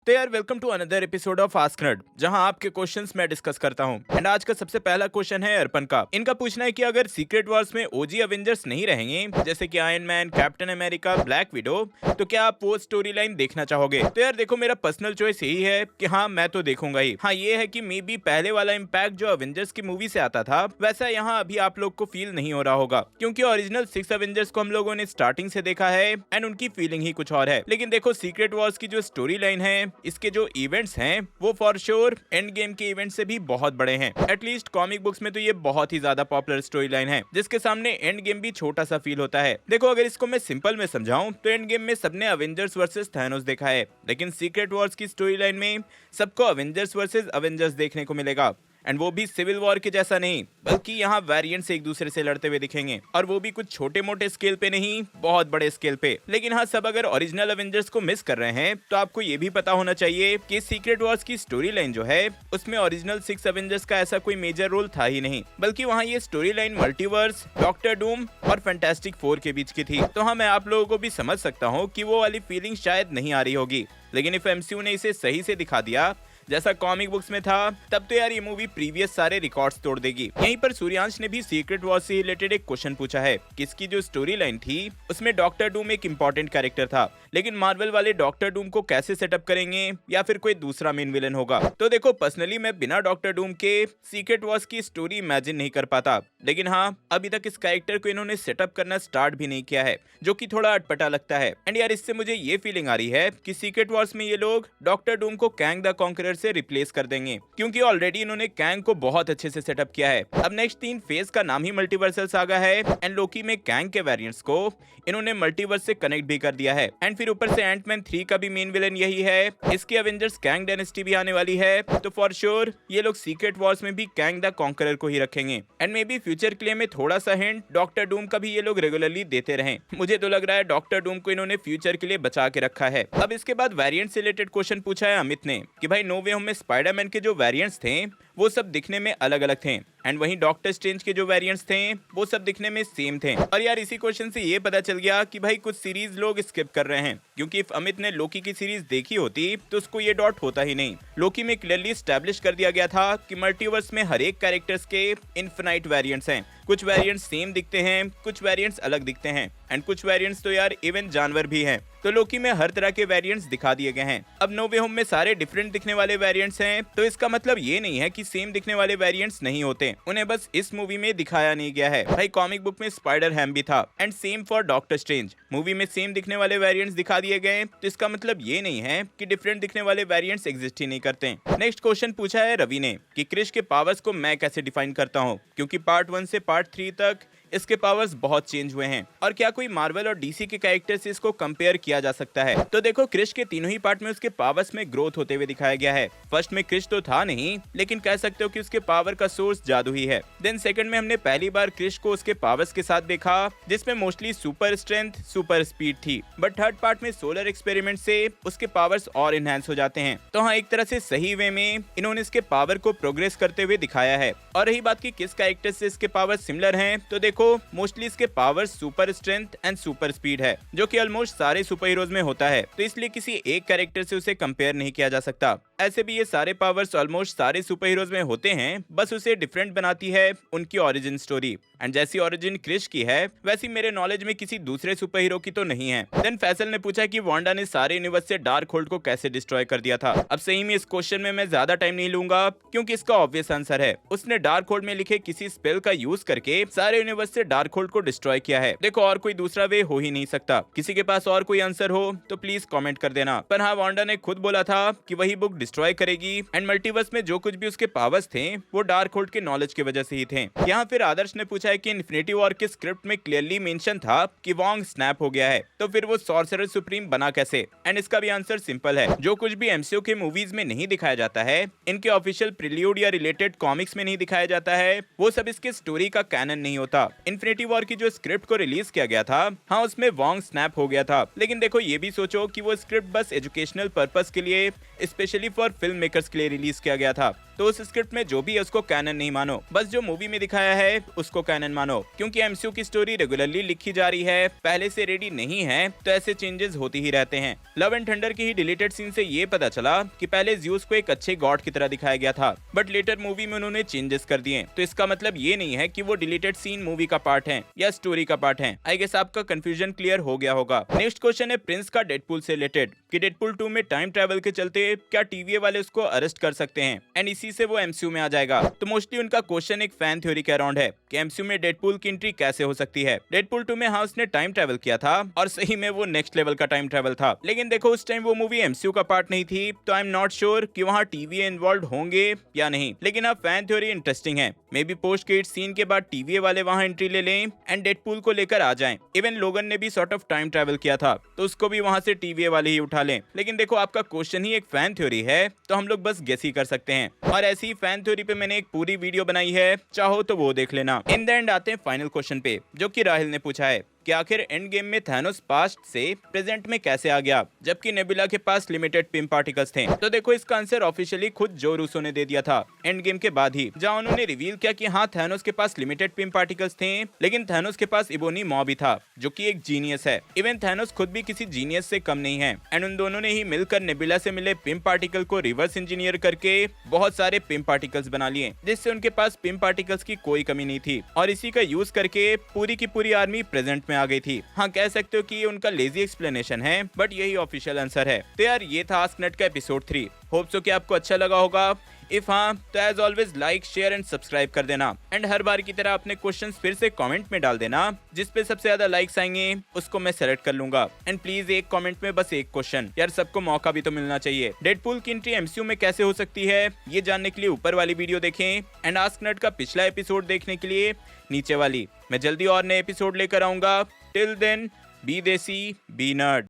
तो यार welcome to another episode of Ask Nerd, जहां आपके क्वेश्चंस मैं डिस्कस करता हूं। एंड आज का सबसे पहला क्वेश्चन है अर्पण का। इनका पूछना है कि अगर सीक्रेट वॉर्स में ओजी अवेंजर्स नहीं रहेंगे, जैसे कि iron man, captain America, black window, तो क्या आप वो स्टोरी लाइन देखना चाहोगे? तो यार देखो, मेरा पर्सनल चॉइस यही है कि हाँ, मैं तो देखूंगा ही। हाँ, ये है कि मे बी पहले वाला इम्पैक्ट जो अवेंजर्स की मूवी से आता था, वैसा यहाँ अभी आप लोग को फील नहीं हो रहा होगा, क्योंकि ओरिजिनल 6 अवेंजर्स को हम लोगों ने स्टार्टिंग से देखा है एंड उनकी फीलिंग ही कुछ और है। लेकिन देखो, सीक्रेट वॉर्स की जो स्टोरी लाइन है, इसके जो इवेंट्स हैं, वो फॉर श्योर एंड गेम के इवेंट से भी बहुत बड़े हैं। एटलीस्ट कॉमिक बुक्स में तो ये बहुत ही ज्यादा पॉपुलर स्टोरी लाइन है, जिसके सामने एंड गेम भी छोटा सा फील होता है। देखो, अगर इसको मैं सिंपल में समझाऊं तो एंड गेम में सबने अवेंजर्स वर्सेस थैनोस देखा है, लेकिन सीक्रेट वॉर्स की स्टोरी लाइन में सबको अवेंजर्स वर्सेस अवेंजर्स देखने को मिलेगा। एंड वो भी सिविल वॉर के जैसा नहीं, बल्कि यहाँ वेरिएंट्स एक दूसरे से लड़ते हुए दिखेंगे, और वो भी कुछ छोटे मोटे स्केल पे नहीं, बहुत बड़े स्केल पे। लेकिन हाँ, सब अगर ओरिजिनल अवेंजर्स को मिस कर रहे हैं तो आपको ये भी पता होना चाहिए कि सीक्रेट वॉर्स की स्टोरी लाइन जो है, उसमें ओरिजिनल 6 अवेंजर्स का ऐसा कोई मेजर रोल था ही नहीं, बल्कि वहाँ ये story line multiverse, doctor Doom और फैंटास्टिक फोर के बीच की थी। तो हाँ, मैं आप लोगों को भी समझ सकता हूँ कि वो वाली फीलिंग शायद नहीं आ रही होगी, लेकिन इफ एमसीयू ने इसे सही से दिखा दिया जैसा कॉमिक बुक्स में था, तब तो यार ये मूवी प्रीवियस सारे रिकॉर्ड्स तोड़ देगी। यहीं पर सूर्यांश ने भी सीक्रेट वॉर से रिलेटेड एक क्वेश्चन पूछा है कि इसकी जो स्टोरी लाइन थी, उसमें डॉक्टर डूम एक इंपॉर्टेंट कैरेक्टर था, लेकिन मार्वल वाले डॉक्टर डूम को कैसे सेटअप करेंगे, या फिर कोई दूसरा मेन विलन होगा। तो देखो, पर्सनली मैं बिना डॉक्टर डूम के सीक्रेट वॉर्स की स्टोरी इमेजिन नहीं कर पाता, लेकिन हाँ, अभी तक इस कैरेक्टर को इन्होंने सेटअप करना स्टार्ट भी नहीं किया है, जो कि थोड़ा अटपटा लगता है। एंड यार, इससे मुझे ये फीलिंग आ रही है कि सीक्रेट वॉर्स में ये लोग डॉक्टर डूम को कैंग द कॉन्करर से रिप्लेस कर देंगे, क्योंकि ऑलरेडी इन्होंने कैंग को बहुत अच्छे से सेटअप किया है। अब नेक्स्ट 3 फेज का नाम ही मल्टीवर्सल सागा है, एंड लोकी में कैंग के वेरिएंट्स को इन्होंने मल्टीवर्स से कनेक्ट भी कर दिया है। एंड फिर ऊपर से एंटमैन 3 का भी मेन विलन यही है, इसकी अवेंजर्स कैंग डायनेस्टी भी आने वाली है, तो फॉर श्योर ये लोग सीक्रेट वॉर्स में भी कैंग द कॉन्करर को ही रखेंगे। एंड मे बी फ्यूचर के लिए में थोड़ा सा हिंट डॉक्टर डूम का भी ये लोग रेगुलरली देते रहे। मुझे तो लग रहा है डॉक्टर डूम को इन्होंने फ्यूचर के लिए बचा के रखा है। अब इसके बाद वेरिएंट से रिलेटेड क्वेश्चन पूछा है अमित ने कि भाई, नो वे होम में स्पाइडरमैन के जो वेरिएंट्स थे वो सब दिखने में अलग अलग थे, एंड वहीं डॉक्टर स्ट्रेंज के जो वेरिएंट्स थे वो सब दिखने में सेम थे। और यार, इसी क्वेश्चन से ये पता चल गया कि भाई कुछ सीरीज लोग स्किप कर रहे हैं, क्योंकि इफ अमित ने लोकी की सीरीज देखी होती तो उसको ये डॉट होता ही नहीं। लोकी में क्लियरली एस्टैब्लिश कर दिया गया था कि मल्टीवर्स में हर एक कैरेक्टर्स के इनफिनाइट वेरिएंट्स हैं। कुछ वेरिएंट्स सेम दिखते हैं, कुछ वेरिएंट्स अलग दिखते हैं, एंड कुछ वेरिएंट्स तो यार इवन जानवर भी हैं। तो लोकी में हर तरह के वेरिएंट्स दिखा दिए गए हैं। अब नो वे होम में सारे डिफरेंट दिखने वाले वेरिएंट्स हैं, तो इसका मतलब ये नहीं है कि सेम दिखने वाले वेरिएंट्स नहीं होते, उन्हें बस इस मूवी में दिखाया नहीं गया है। भाई, कॉमिक बुक में स्पाइडर हैम भी था, and same for doctor strange. Movie में सेम दिखने वाले वेरिएंट्स दिखा दिए गए, तो इसका मतलब ये नहीं है कि डिफरेंट दिखने वाले वेरिएंट्स एग्जिस्ट ही नहीं करते। नेक्स्ट क्वेश्चन पूछा है रवि ने कि क्रिश के पावर्स को मैं कैसे डिफाइन करता हूँ, क्योंकि पार्ट 1 से पार्ट 3 तक इसके पावर्स बहुत चेंज हुए हैं, और क्या कोई मार्वल और डीसी के कैरेक्टर से इसको कंपेयर किया जा सकता है? तो देखो, क्रिश के तीनों ही पार्ट में उसके पावर्स में ग्रोथ होते हुए दिखाया गया है। फर्स्ट में क्रिश तो था नहीं, लेकिन कह सकते हो कि उसके पावर का सोर्स जादू ही है। देन सेकंड में हमने पहली बार क्रिश को उसके पावर्स के साथ देखा, जिसमें mostly super strength, super speed थी, बट थर्ड पार्ट में सोलर एक्सपेरिमेंट से उसके पावर्स और इनहैंस हो जाते हैं। तो हाँ, एक तरह से सही वे में इन्होंने इसके पावर को प्रोग्रेस करते हुए दिखाया है। और रही बात की किस कैरेक्टर से इसके पावर सिमिलर हैं, तो देखो, मोस्टली इसके powers super strength and super speed है, जो कि ऑलमोस्ट सारे सुपर हीरोज में होता है, तो इसलिए किसी एक कैरेक्टर से उसे कंपेयर नहीं किया जा सकता। ऐसे भी ये सारे पावर्स ऑलमोस्ट सारे सुपर हीरोज में होते हैं, बस उसे डिफरेंट बनाती है उनकी ओरिजिन स्टोरी। एंड जैसी ओरिजिन क्रिश की है, वैसी मेरे नॉलेज में किसी दूसरे सुपर हीरो की तो नहीं है। देन फैसल ने पूछा कि वांडा ने सारे यूनिवर्स से डार्क होल्ड को कैसे डिस्ट्रॉय कर दिया था। अब सही में इस क्वेश्चन में मैं ज्यादा टाइम नहीं लूंगा, क्योंकि इसका ऑब्वियस आंसर है, उसने डार्क होल्ड में लिखे किसी स्पेल का यूज करके सारे यूनिवर्स से डार्क होल्ड को डिस्ट्रॉय किया है। देखो, और कोई दूसरा वे हो ही नहीं सकता। किसी के पास और कोई आंसर हो तो प्लीज कमेंट कर देना। पर हाँ, वांडा ने खुद बोला था कि वही बुक डिस्ट्रॉय करेगी, एंड मल्टीवर्स में जो कुछ भी उसके पावर्स थे वो डार्क होल्ड के नॉलेज की वजह से ही थे। यहाँ फिर आदर्श ने पूछा है कि इन्फिनिटी वॉर के स्क्रिप्ट में क्लियरली मेंशन था कि वॉन्ग स्नैप हो गया है, तो फिर वो सॉर्सरर सुप्रीम बना कैसे? एंड इसका भी आंसर सिंपल है, जो कुछ भी एमसीयू के मूवीज में नहीं दिखाया जाता है, इनके ऑफिशियल प्रील्यूड या रिलेटेड कॉमिक्स में नहीं दिखाया जाता है, वो सब इसके स्टोरी का कैनन नहीं होता। इन्फिनिटी वॉर की जो स्क्रिप्ट को रिलीज किया गया था, हाँ, उसमें वॉन्ग स्नैप हो गया था, लेकिन देखो, ये भी सोचो कि वो स्क्रिप्ट बस एजुकेशनल पर्पस के लिए, स्पेशली फॉर फिल्म मेकर्स के लिए रिलीज किया गया था। तो उस स्क्रिप्ट में जो भी है उसको कैनन नहीं मानो, बस जो मूवी में दिखाया है उसको कैनन मानो, क्योंकि एमसीयू की स्टोरी रेगुलरली लिखी जा रही है, पहले से रेडी नहीं है, तो ऐसे चेंजेस होती ही रहते हैं। लव एंड थंडर की ही डिलीटेड सीन से ये पता चला कि पहले ज़्यूस को एक अच्छे गॉड की तरह दिखाया गया था, बट लेटर मूवी में उन्होंने चेंजेस कर दिए, तो इसका मतलब ये नहीं है कि वो डिलीटेड सीन मूवी का पार्ट है या स्टोरी का पार्ट है। आई गेस आपका कंफ्यूजन क्लियर हो गया होगा। नेक्स्ट क्वेश्चन है प्रिंस का डेडपूल से रिलेटेड कि डेडपूल 2 में टाइम ट्रैवल के चलते क्या टीवीए वाले उसको अरेस्ट कर सकते हैं एंड इसी से वो एमसीयू में आ जाएगा। तो मोस्टली उनका क्वेश्चन एक फैन थ्योरी के अराउंड है कि एमसीयू में डेडपूल की एंट्री कैसे हो सकती है। डेडपूल 2 में हाँ उसने टाइम ट्रैवल किया था और सही में वो नेक्स्ट लेवल का टाइम ट्रैवल था, लेकिन देखो उस टाइम वो मूवी एमसीयू का पार्ट नहीं थी, तो आई एम नॉट श्योर कि वहाँ टीवीए इन्वॉल्व होंगे या नहीं। लेकिन अब फैन थ्योरी इंटरेस्टिंग है, maybe post credit scene के बाद टीवीए वाले वहाँ एंट्री ले लें एंड डेडपूल को लेकर आ जाएं। इवन लोगन ने भी सॉर्ट ऑफ टाइम ट्रैवल किया था, तो उसको भी वहाँ से टीवीए वाले ही उठा लें। लेकिन देखो आपका क्वेश्चन ही एक फैन थ्योरी है, तो हम लोग बस गेस ही कर सकते हैं, और ऐसी ही फैन थ्योरी पे मैंने एक पूरी वीडियो बनाई है, चाहो तो वो देख लेना। इन द एंड आते हैं फाइनल क्वेश्चन पे, जो कि राहिल ने पूछा है कि आखिर एंड गेम में थैनोस पास्ट से प्रेजेंट में कैसे आ गया जबकि नेबुला के पास लिमिटेड पिम पार्टिकल्स थे। तो देखो इसका आंसर ऑफिशियली खुद जो रूसो ने दे दिया था एंड गेम के बाद ही, जहां उन्होंने रिवील किया कि हाँ थैनोस के पास लिमिटेड पिम पार्टिकल्स थे, लेकिन थैनोस के पास इबोनी मॉ भी था जो कि एक जीनियस है। इवन थैनोस खुद भी किसी जीनियस से कम नहीं है एंड उन दोनों ने ही मिलकर नेबुला से मिले पिम पार्टिकल को रिवर्स इंजीनियर करके बहुत सारे पिम पार्टिकल्स बना लिए, जिससे उनके पास पिम पार्टिकल्स की कोई कमी नहीं थी, और इसी का यूज करके पूरी की पूरी आर्मी प्रेजेंट में आ गई थी। हाँ कह सकते हो कि ये उनका लेजी एक्सप्लेनेशन है, बट यही ऑफिशियल आंसर है। तो यार ये था आस्कनेट का एपिसोड 3। होप सो कि आपको अच्छा लगा होगा। इफ हाँ तो as always like share and subscribe कर देना, एंड हर बार की तरह अपने क्वेश्चंस फिर से कमेंट में डाल देना, जिस पे सबसे ज्यादा लाइक्स आएंगे उसको मैं सेलेक्ट कर लूंगा। एंड प्लीज एक कमेंट में बस एक क्वेश्चन, यार सबको मौका भी तो मिलना चाहिए। डेडपूल की एंट्री एमसीयू में कैसे हो सकती है ये जानने के लिए ऊपर वाली वीडियो देखें, एंड आस्कनेट का पिछला एपिसोड देखने के लिए नीचे वाली। मैं जल्दी और नए एपिसोड लेकर आऊंगा। टिल देन बी देसी बी नर्ड।